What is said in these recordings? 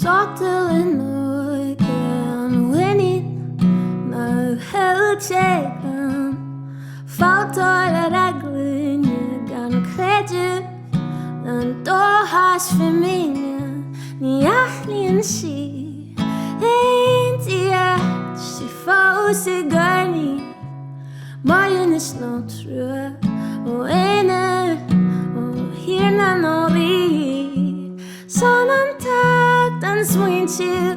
Sotal in Óige an winning na heltegan Faltáil a raglinne gan creidú an dóhas femíne ní achlíonn si Eintiacht si fós I gcarní Maion is nó trua ó éine ó híorna nó rí Son an tacht an smaointe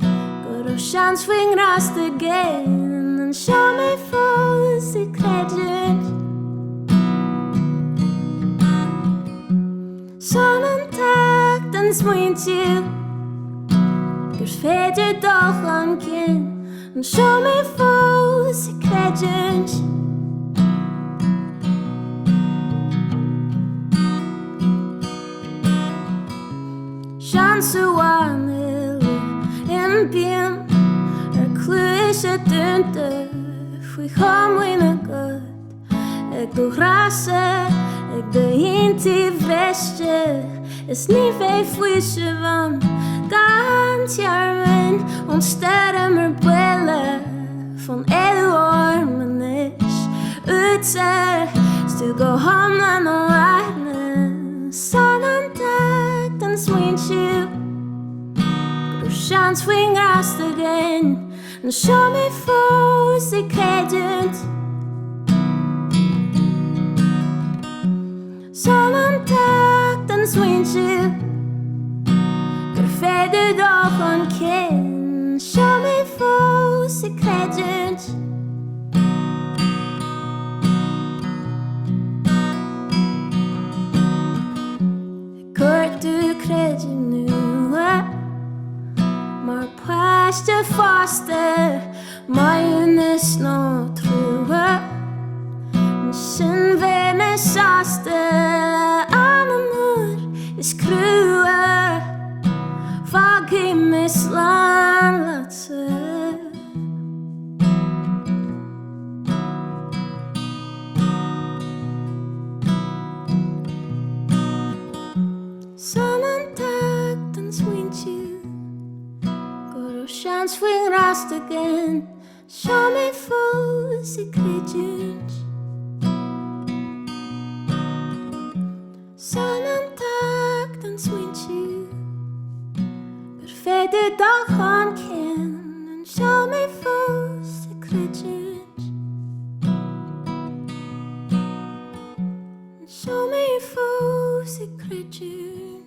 Gur ó sean swing rast again an seo mé fós I creidún Son an tacht an smaointe Gur féidir dách an cin an seo mé fós I creidún Sean suan in bíon cluis a dúnta faoi chomhaimseartha god ag do ghrasa ag do iontaí bhreiste is ní fé faoi se bhain gan tearmann ón staire mar Belle van éadúormanis útsa stú go hamna nó aithne san an tacht an smaointe gur sean swing rast again an seo mé fós I creidún Son an tacht an smaointe gur féidir dách an cin seo mé fós I creidún Cuirtú creidún nua mar páiste fásta maion is nó trua sin bheith me sásta an amor is crua fágaí me slán láta Son an tacht an smaointe gur ó sean swing rast again seo mé fós I creidún Son an tacht an smaointe gur féidir dách an cin an seo mé fós I creidún an seo mé fós I creidún